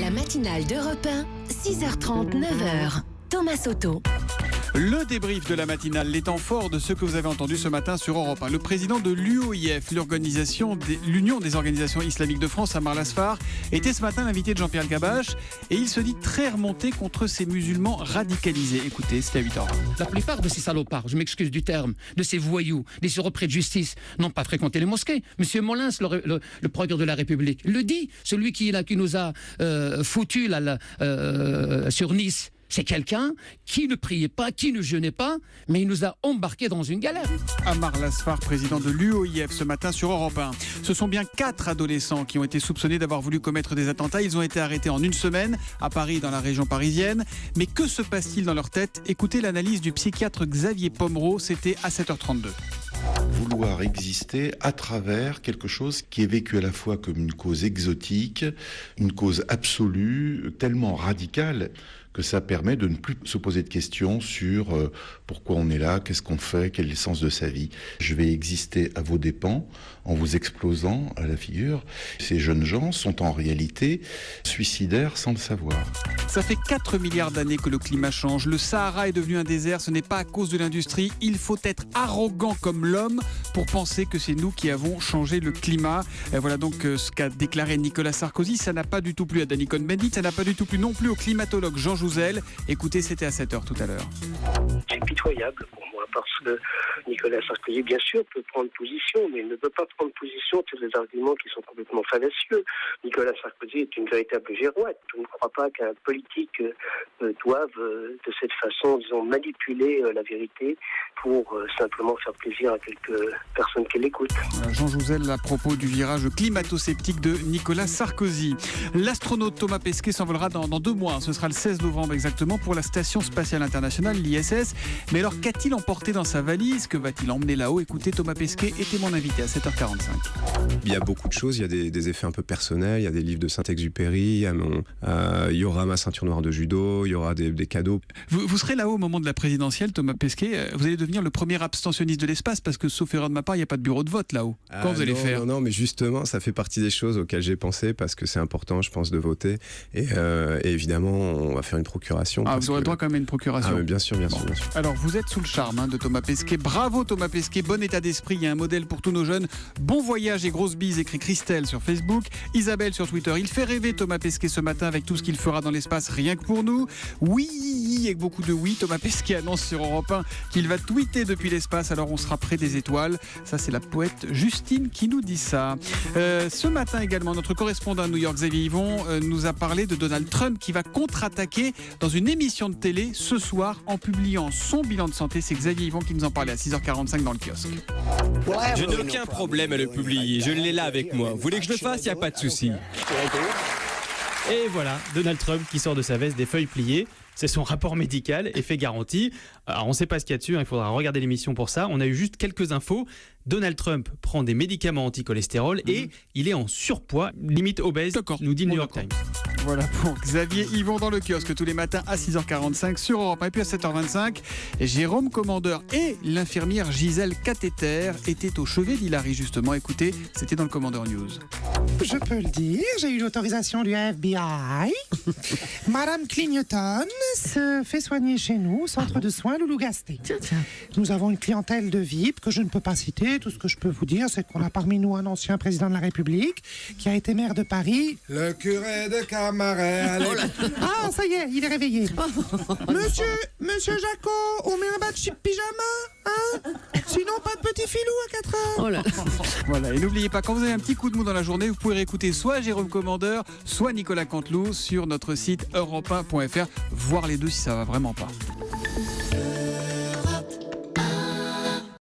La matinale d'Europe 1, 6h30, 9h. Thomas Soto. Le débrief de la matinale, les temps forts de ce que vous avez entendu ce matin sur Europe 1. Le président de l'UOIF, l'Union des organisations islamiques de France, Amar Lasfar, était ce matin l'invité de Jean-Pierre Elkabbach et il se dit très remonté contre ces musulmans radicalisés. Écoutez, c'était à 8h. La plupart de ces salopards, je m'excuse du terme, de ces voyous, des surreprés de justice, n'ont pas fréquenté les mosquées. Monsieur Molins, le procureur de la République, le dit. Celui qui nous a foutus sur Nice. C'est quelqu'un qui ne priait pas, qui ne jeûnait pas, mais il nous a embarqués dans une galère. Amar Lasfar, président de l'UOIF, ce matin sur Europe 1. Ce sont bien 4 adolescents qui ont été soupçonnés d'avoir voulu commettre des attentats. Ils ont été arrêtés en une semaine, à Paris, dans la région parisienne. Mais que se passe-t-il dans leur tête ? Écoutez l'analyse du psychiatre Xavier Pomereau, c'était à 7h32. Vouloir exister à travers quelque chose qui est vécu à la fois comme une cause exotique, une cause absolue, tellement radicale que ça permet de ne plus se poser de questions sur pourquoi on est là, qu'est-ce qu'on fait, quel est le sens de sa vie. Je vais exister à vos dépens en vous explosant à la figure. Ces jeunes gens sont en réalité suicidaires sans le savoir. Ça fait 4 milliards d'années que le climat change. Le Sahara est devenu un désert, ce n'est pas à cause de l'industrie. Il faut être arrogant comme l'homme pour penser que c'est nous qui avons changé le climat. Et voilà donc ce qu'a déclaré Nicolas Sarkozy. Ça n'a pas du tout plu à Danny Cohn-Bendit, ça n'a pas du tout plu non plus au climatologue Jean Jouzel. Écoutez, c'était à 7h tout à l'heure. C'est pitoyable pour moi parce que Nicolas Sarkozy, bien sûr, peut prendre position, mais il ne peut pas prendre position sur des arguments qui sont complètement fallacieux. Nicolas Sarkozy est une véritable girouette. Je ne crois pas qu'un politique doive, de cette façon, disons, manipuler la vérité pour simplement faire plaisir à quelques personnes qui l'écoutent. Jean Jouzel à propos du virage climato-sceptique de Nicolas Sarkozy. L'astronaute Thomas Pesquet s'envolera dans 2 mois. Ce sera le 16 novembre exactement pour la Station Spatiale Internationale, l'ISS. Mais alors qu'a-t-il emporté dans sa valise ? Que va-t-il emmener là-haut ? Écoutez, Thomas Pesquet était mon invité à 7h45. Il y a beaucoup de choses, il y a des effets un peu personnels, il y a des livres de Saint-Exupéry, il y aura ma ceinture noire de judo, il y aura des cadeaux. Vous serez là-haut au moment de la présidentielle, Thomas Pesquet. Vous allez devenir le premier abstentionniste de l'espace parce que, sauf erreur de ma part, il n'y a pas de bureau de vote là-haut. Quand vous allez faire ? Non, mais justement, ça fait partie des choses auxquelles j'ai pensé parce que c'est important, je pense, de voter. Et évidemment, on va faire une procuration. Vous aurez droit quand même à une procuration. Mais bien sûr. Alors, vous êtes sous le charme de Thomas Pesquet. Bravo Thomas Pesquet, bon état d'esprit, il y a un modèle pour tous nos jeunes. Bon voyage et grosse bise, écrit Christelle sur Facebook, Isabelle sur Twitter. Il fait rêver Thomas Pesquet ce matin avec tout ce qu'il fera dans l'espace, rien que pour nous. Oui, avec beaucoup de oui, Thomas Pesquet annonce sur Europe 1 qu'il va tweeter depuis l'espace, alors on sera près des étoiles. Ça, c'est la poète Justine qui nous dit ça. Ce matin également, notre correspondant à New York, Xavier Yvon, nous a parlé de Donald Trump qui va contre-attaquer dans une émission de télé ce soir en publiant son bilan de santé. C'est Xavier Yvon qui nous en parlait à 6h45 dans le kiosque. Je n'ai aucun problème à le publier, je l'ai là avec moi. Vous voulez que je le fasse ? Il n'y a pas de souci. Et voilà, Donald Trump qui sort de sa veste des feuilles pliées. C'est son rapport médical, effet garanti. Alors on ne sait pas ce qu'il y a dessus, il faudra regarder l'émission pour ça. On a eu juste quelques infos. Donald Trump prend des médicaments anti-cholestérol et il est en surpoids, limite obèse, nous dit le New York Times. Voilà pour Xavier Yvon dans le kiosque tous les matins à 6h45 sur Europe 1. Et puis à 7h25, Jérôme Commandeur et l'infirmière Gisèle Cathéter étaient au chevet d'Hilary justement. Écoutez, c'était dans le Commandeur News. Je peux le dire, j'ai eu l'autorisation du FBI. Madame Cligneton se fait soigner chez nous au centre de soins Loulou Gasté. Nous avons une clientèle de VIP que je ne peux pas citer. Tout ce que je peux vous dire, c'est qu'on a parmi nous un ancien président de la République qui a été maire de Paris. Le curé de Camaret. Ah, ça y est, il est réveillé. Monsieur Jacot, on met un bas de pyjama, hein ? Sinon, pas de petit filou à 4 heures. Voilà, et n'oubliez pas, quand vous avez un petit coup de mou dans la journée, vous pouvez réécouter soit Jérôme Commandeur, soit Nicolas Canteloup sur notre site europe1.fr. Voir les deux si ça va vraiment pas.